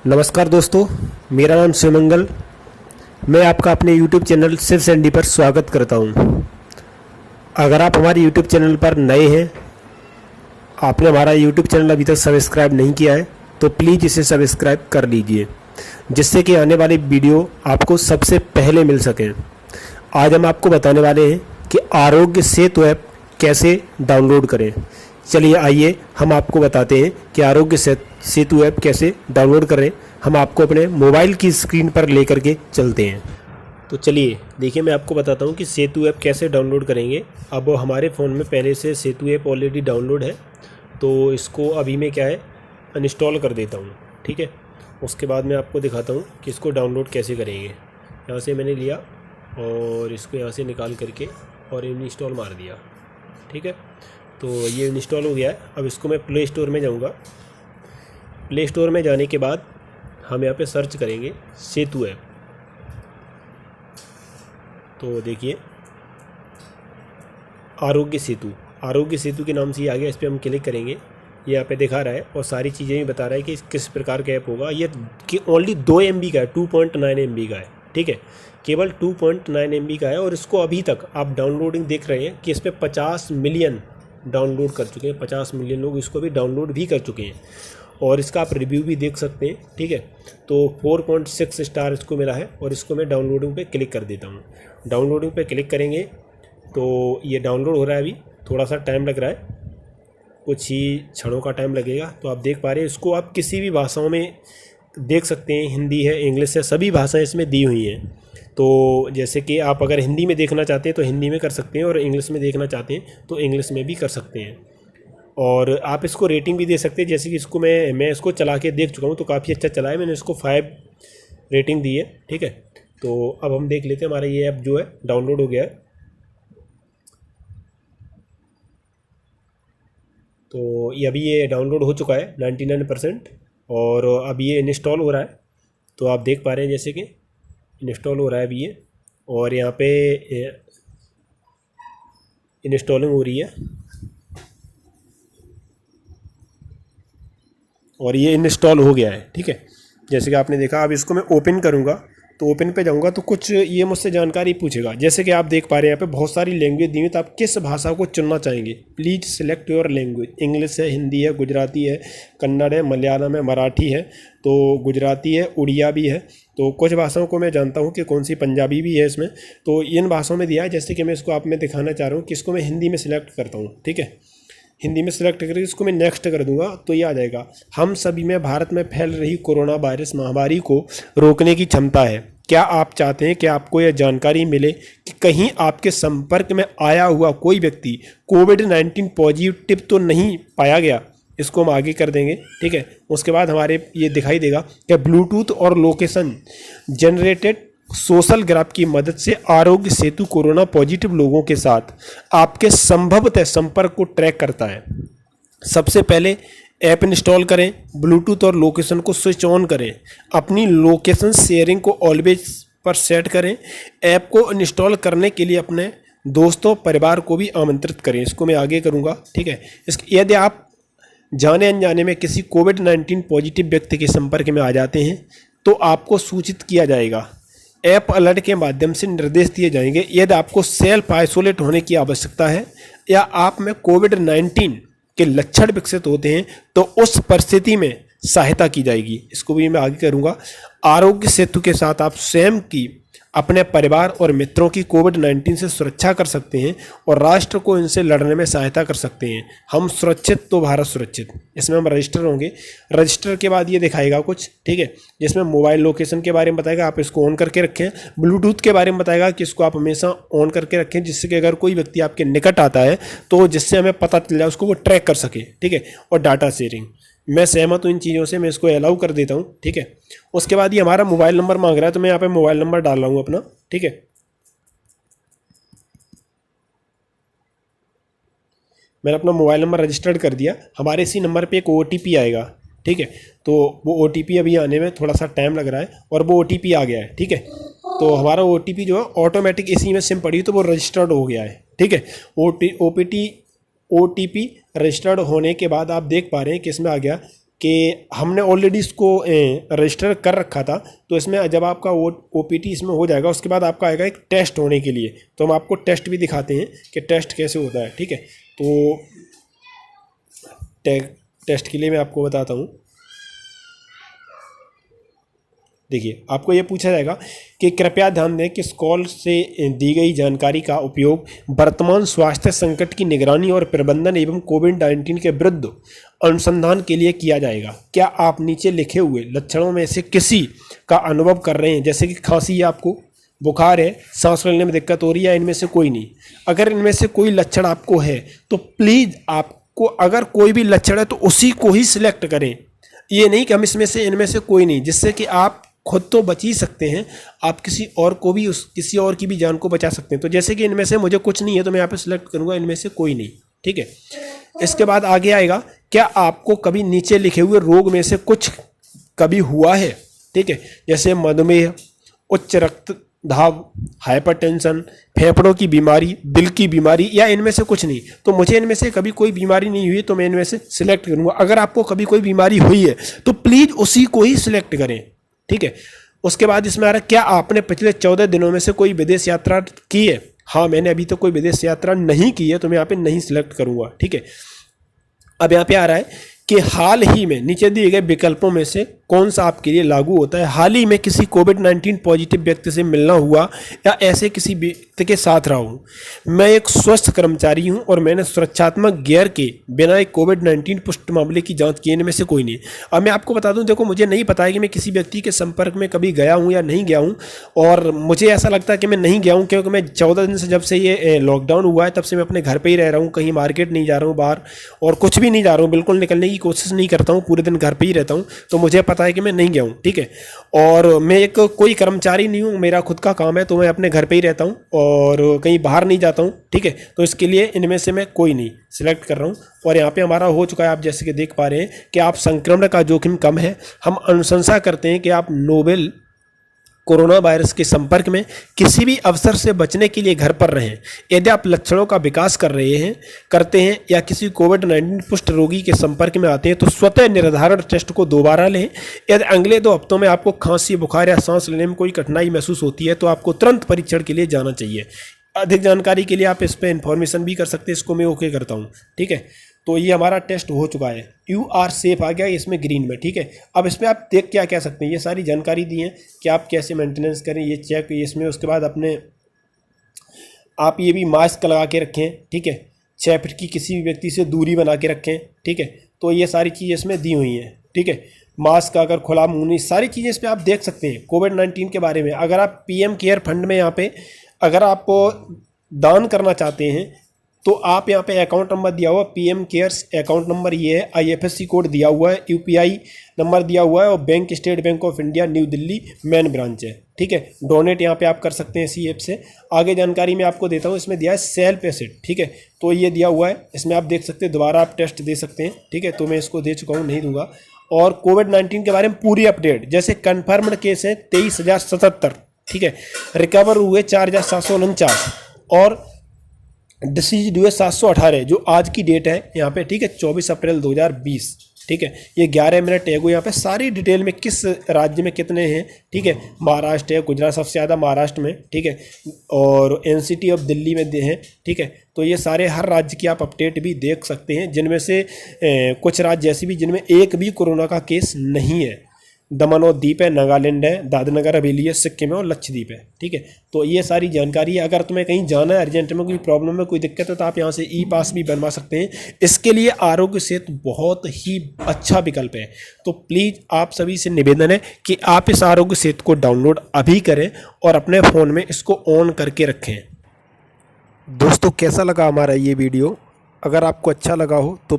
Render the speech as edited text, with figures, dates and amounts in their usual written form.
नमस्कार दोस्तों, मेरा नाम सुमंगल। मैं आपका अपने YouTube चैनल शिव सैंडी पर स्वागत करता हूं। अगर आप हमारे YouTube चैनल पर नए हैं, आपने हमारा YouTube चैनल अभी तक सब्सक्राइब नहीं किया है, तो प्लीज़ इसे सब्सक्राइब कर लीजिए, जिससे कि आने वाली वीडियो आपको सबसे पहले मिल सकें। आज हम आपको बताने वाले हैं कि आरोग्य सेतु ऐप कैसे डाउनलोड करें। चलिए आइए हम आपको बताते हैं कि आरोग्य सेतु ऐप कैसे डाउनलोड करें। हम आपको अपने मोबाइल की स्क्रीन पर लेकर के चलते हैं। तो चलिए देखिए, मैं आपको बताता हूं कि सेतु ऐप कैसे डाउनलोड करेंगे। अब हमारे फ़ोन में पहले से सेतु ऐप ऑलरेडी डाउनलोड है, तो इसको अभी मैं क्या है अनइंस्टॉल कर देता हूं। ठीक है, उसके बाद मैं आपको दिखाता हूं कि इसको डाउनलोड कैसे करेंगे। यहाँ से मैंने लिया और इसको यहाँ से निकाल करके और इंस्टॉल मार दिया। ठीक है, तो ये इंस्टॉल हो गया है। अब इसको मैं प्ले स्टोर में जाऊंगा। प्ले स्टोर में जाने के बाद हम यहाँ पे सर्च करेंगे सेतु ऐप। तो देखिए आरोग्य सेतु के नाम से ये आ गया। इस पर हम क्लिक करेंगे, ये यहाँ पे दिखा रहा है और सारी चीज़ें भी बता रहा है कि किस प्रकार का ऐप होगा। ये कि ओनली 2 MB का है, 2.9 MB का है। ठीक है, केवल 2.9 MB का है और इसको अभी तक आप डाउनलोडिंग देख रहे हैं कि इस पर 50 मिलियन डाउनलोड कर चुके हैं। 50 मिलियन लोग इसको भी डाउनलोड भी कर चुके हैं और इसका आप रिव्यू भी देख सकते हैं। ठीक है, तो 4.6 स्टार इसको मिला है और इसको मैं डाउनलोडिंग पे क्लिक कर देता हूँ। डाउनलोडिंग पे क्लिक करेंगे तो ये डाउनलोड हो रहा है। अभी थोड़ा सा टाइम लग रहा है, कुछ ही क्षणों का टाइम लगेगा। तो आप देख पा रहे हैं, इसको आप किसी भी भाषाओं में देख सकते हैं। हिंदी है, इंग्लिश है, सभी भाषाएँ इसमें दी हुई हैं। तो जैसे कि आप अगर हिंदी में देखना चाहते हैं तो हिंदी में कर सकते हैं और इंग्लिश में देखना चाहते हैं तो इंग्लिश में भी कर सकते हैं। और आप इसको रेटिंग भी दे सकते हैं। जैसे कि इसको मैं इसको चला के देख चुका हूँ तो काफ़ी अच्छा चला है। मैंने इसको 5 रेटिंग दी है। ठीक है, तो अब हम देख लेते हैं हमारा ये ऐप जो है डाउनलोड हो गया है। तो ये अभी ये डाउनलोड हो चुका है 99% और अभी ये इंस्टॉल हो रहा है। तो आप देख पा रहे हैं जैसे कि इंस्टॉल हो रहा है अभी ये, और यहाँ पे इंस्टॉलिंग हो रही है और ये इंस्टॉल हो गया है। ठीक है, जैसे कि आपने देखा। अब इसको मैं ओपन करूँगा तो ओपन पे जाऊँगा तो कुछ ये मुझसे जानकारी पूछेगा। जैसे कि आप देख पा रहे हैं यहाँ पे बहुत सारी लैंग्वेज दी हुई, तो आप किस भाषा को चुनना चाहेंगे। Please select your language. English है, हिंदी है, गुजराती है, कन्नड़ है, मलयालम है, मराठी है, तो गुजराती है, उड़िया भी है। तो कुछ भाषाओं को मैं जानता हूँ कि कौन सी, पंजाबी भी है इसमें। तो इन भाषाओं में दिया है। जैसे कि मैं इसको आप में दिखाना चाह रहा हूँ कि इसको मैं हिंदी में सिलेक्ट करता हूँ। ठीक है, हिंदी में सिलेक्ट करके इसको मैं नेक्स्ट कर दूंगा तो ये आ जाएगा। हम सभी में भारत में फैल रही कोरोना वायरस महामारी को रोकने की क्षमता है। क्या आप चाहते हैं कि आपको यह जानकारी मिले कि कहीं आपके संपर्क में आया हुआ कोई व्यक्ति कोविड-19 पॉजिटिव तो नहीं पाया गया। इसको हम आगे कर देंगे। ठीक है, उसके बाद हमारे ये दिखाई देगा कि ब्लूटूथ और लोकेशन जनरेटेड सोशल ग्राफ की मदद से आरोग्य सेतु कोरोना पॉजिटिव लोगों के साथ आपके संभवतः संपर्क को ट्रैक करता है। सबसे पहले ऐप इंस्टॉल करें, ब्लूटूथ और लोकेशन को स्विच ऑन करें, अपनी लोकेशन शेयरिंग को ऑलवेज पर सेट करें। ऐप को इंस्टॉल करने के लिए अपने दोस्तों परिवार को भी आमंत्रित करें। इसको मैं आगे करूँगा। ठीक है, यदि आप जाने अनजाने में किसी कोविड-19 पॉजिटिव व्यक्ति के संपर्क में आ जाते हैं तो आपको सूचित किया जाएगा। ऐप अलर्ट के माध्यम से निर्देश दिए जाएंगे। यदि आपको सेल्फ आइसोलेट होने की आवश्यकता है या आप में कोविड-19 के लक्षण विकसित होते हैं तो उस परिस्थिति में सहायता की जाएगी। इसको भी मैं आगे करूँगा। आरोग्य सेतु के साथ आप स्वयं की, अपने परिवार और मित्रों की कोविड-19 से सुरक्षा कर सकते हैं और राष्ट्र को इनसे लड़ने में सहायता कर सकते हैं। हम सुरक्षित तो भारत सुरक्षित। इसमें हम रजिस्टर होंगे। रजिस्टर के बाद ये दिखाएगा कुछ, ठीक है, जिसमें मोबाइल लोकेशन के बारे में बताएगा, आप इसको ऑन करके रखें। ब्लूटूथ के बारे में बताएगा कि इसको आप हमेशा ऑन करके रखें, जिससे कि अगर कोई व्यक्ति आपके निकट आता है तो जिससे हमें पता चल जाए, उसको वो ट्रैक कर सके। ठीक है, और डाटा शेयरिंग, मैं सहमत हूँ इन चीज़ों से, मैं इसको अलाउ कर देता हूँ। ठीक है, उसके बाद ये हमारा मोबाइल नंबर मांग रहा है तो मैं यहाँ पे मोबाइल नंबर डाल रहा हूँ अपना। ठीक है, मैंने अपना मोबाइल नंबर रजिस्टर्ड कर दिया। हमारे इसी नंबर पे एक OTP आएगा। ठीक है, तो वो OTP अभी आने में थोड़ा सा टाइम लग रहा है और वो OTP आ गया है। ठीक है, तो हमारा OTP जो है ऑटोमेटिक इसी में सिम पड़ी तो वो रजिस्टर्ड हो गया है। ठीक है, OTP रजिस्टर्ड होने के बाद आप देख पा रहे हैं कि इसमें आ गया कि हमने ऑलरेडी इसको रजिस्टर कर रखा था, तो इसमें जब आपका OPT इसमें हो जाएगा उसके बाद आपका आएगा एक टेस्ट होने के लिए। तो हम आपको टेस्ट भी दिखाते हैं कि टेस्ट कैसे होता है, ठीक है। तो टेस्ट के लिए मैं आपको बताता हूँ। देखिए, आपको ये पूछा जाएगा कि कृपया ध्यान दें कि इस कॉल से दी गई जानकारी का उपयोग वर्तमान स्वास्थ्य संकट की निगरानी और प्रबंधन एवं कोविड-19 के विरुद्ध अनुसंधान के लिए किया जाएगा। क्या आप नीचे लिखे हुए लक्षणों में से किसी का अनुभव कर रहे हैं, जैसे कि खांसी है, आपको बुखार है, सांस लेने में दिक्कत हो रही है, इनमें से कोई नहीं? अगर इनमें से कोई लक्षण आपको है तो प्लीज़ आपको, अगर कोई भी लक्षण है तो उसी को ही सिलेक्ट करें। ये नहीं कि हम इसमें से इनमें से कोई नहीं, जिससे कि आप खुद तो बच ही सकते हैं, आप किसी और को भी, किसी और की भी जान को बचा सकते हैं। तो जैसे कि इनमें से मुझे कुछ नहीं है तो मैं यहाँ पे सिलेक्ट करूँगा इनमें से कोई नहीं, ठीक है। इसके बाद आगे आएगा, क्या आपको कभी नीचे लिखे हुए रोग में से कुछ कभी हुआ है, ठीक है, जैसे मधुमेह, उच्च रक्तदाब, हाइपरटेंशन, फेफड़ों की बीमारी, दिल की बीमारी, या इनमें से कुछ नहीं? तो मुझे इनमें से कभी कोई बीमारी नहीं हुई तो मैं इनमें से सिलेक्ट करूँगा। अगर आपको कभी कोई बीमारी हुई है तो प्लीज़ उसी को ही सिलेक्ट करें, ठीक है। उसके बाद इसमें आ रहा है, क्या आपने पिछले 14 दिनों में से कोई विदेश यात्रा की है? हाँ, मैंने अभी तक कोई विदेश यात्रा नहीं की है तो मैं यहाँ पे नहीं सिलेक्ट करूँगा, ठीक है। अब यहाँ पे आ रहा है कि हाल ही में नीचे दिए गए विकल्पों में से कौन सा आपके लिए लागू होता है? हाल ही में किसी कोविड-19 पॉजिटिव व्यक्ति से मिलना हुआ या ऐसे किसी व्यक्ति के साथ रहा हूँ? मैं एक स्वस्थ कर्मचारी हूँ और मैंने सुरक्षात्मक गियर के बिना एक कोविड-19 पुष्ट मामले की जांच की। इनमें से कोई नहीं। अब मैं आपको बता दूं, देखो मुझे नहीं पता है कि मैं किसी व्यक्ति के संपर्क में कभी गया हूँ या नहीं गया हूँ, और मुझे ऐसा लगता है कि मैं नहीं गया हूँ, क्योंकि मैं 14 दिन से, जब से ये लॉकडाउन हुआ है तब से मैं अपने घर पर ही रह रहा हूँ, कहीं मार्केट नहीं जा रहा हूँ बाहर, और कुछ भी नहीं जा रहा हूँ, बिल्कुल निकलने की कोशिश नहीं करता हूँ, पूरे दिन घर पे ही रहता हूँ। तो मुझे पता है कि मैं नहीं गया हूँ, ठीक है। और मैं एक कोई कर्मचारी नहीं हूँ, मेरा खुद का काम है, तो मैं अपने घर पे ही रहता हूँ और कहीं बाहर नहीं जाता हूँ, ठीक है। तो इसके लिए इनमें से मैं कोई नहीं सिलेक्ट कर रहा हूँ। और यहाँ पे हमारा हो चुका है, आप जैसे कि देख पा रहे हैं कि आप संक्रमण का जोखिम कम है। हम अनुशंसा करते हैं कि आप नोवेल कोरोना वायरस के संपर्क में किसी भी अवसर से बचने के लिए घर पर रहें। यदि आप लक्षणों का विकास करते हैं या किसी कोविड-19 पुष्ट रोगी के संपर्क में आते हैं तो स्वतः निर्धारण टेस्ट को दोबारा लें। यदि अगले 2 हफ्तों में आपको खांसी, बुखार या सांस लेने में कोई कठिनाई महसूस होती है तो आपको तुरंत परीक्षण के लिए जाना चाहिए। अधिक जानकारी के लिए आप इस पर इन्फॉर्मेशन भी कर सकते हैं, इसको मैं ओके करता हूँ, ठीक है। तो ये हमारा टेस्ट हो चुका है, यू आर सेफ आ गया इसमें ग्रीन में, ठीक है। अब इसमें आप देख क्या कह सकते हैं, ये सारी जानकारी दी है कि आप कैसे मेंटेनेंस करें, ये चेक इसमें। उसके बाद अपने आप ये भी मास्क लगा के रखें, ठीक है। 6 फीट की किसी भी व्यक्ति से दूरी बना के रखें, ठीक है। तो ये सारी चीज़ें इसमें दी हुई हैं, ठीक है। मास्क अगर खुला मुंह नहीं, सारी चीज़ें इस पर आप देख सकते हैं कोविड-19 के बारे में। अगर आप PM केयर फंड में यहाँ पे अगर आप दान करना चाहते हैं तो आप यहाँ पे अकाउंट नंबर दिया हुआ, PM केयर्स अकाउंट नंबर ये है, IFSC कोड दिया हुआ है, UPI नंबर दिया हुआ है, और bank state bank of India new Delhi main branch है, ठीक है। डोनेट यहाँ पे आप कर सकते हैं इसी ऐप से। आगे जानकारी मैं आपको देता हूँ, इसमें दिया है सेल्फ एसिड, ठीक है। तो ये दिया हुआ है, इसमें आप देख सकते हैं, दोबारा आप टेस्ट दे सकते हैं, ठीक है। तो मैं इसको दे चुका हूँ, नहीं दूंगा। और कोविड-19 के बारे में पूरी अपडेट, जैसे कन्फर्म्ड केस है 23,077, ठीक है। रिकवर हुए 4,749 और डिसीज हुए 718, जो आज की डेट है यहाँ पे, ठीक है, 24 अप्रैल 2020, ठीक है। ये 11 मिनट है, यहाँ पे सारी डिटेल में किस राज्य में कितने हैं, ठीक है। महाराष्ट्र है, गुजरात सबसे ज़्यादा महाराष्ट्र में, ठीक है, और NCT ऑफ दिल्ली में दे हैं, ठीक है। तो ये सारे हर राज्य की आप अपडेट भी देख सकते हैं, जिनमें से कुछ राज्य ऐसे भी जिनमें एक भी कोरोना का केस नहीं है। दमन और दीप है, नागालैंड है, दादरा नगर हवेली है, सिक्किम है और लक्षद्वीप है, ठीक है। तो ये सारी जानकारी है। अगर तुम्हें कहीं जाना है अर्जेंट में, कोई प्रॉब्लम है, कोई दिक्कत है, तो आप यहाँ से E-पास भी बनवा सकते हैं। इसके लिए आरोग्य सेतु बहुत ही अच्छा विकल्प है। तो प्लीज़ आप सभी से निवेदन है कि आप इस आरोग्य सेतु को डाउनलोड अभी करें और अपने फ़ोन में इसको ऑन करके रखें। दोस्तों, कैसा लगा हमारा ये वीडियो? अगर आपको अच्छा लगा हो तो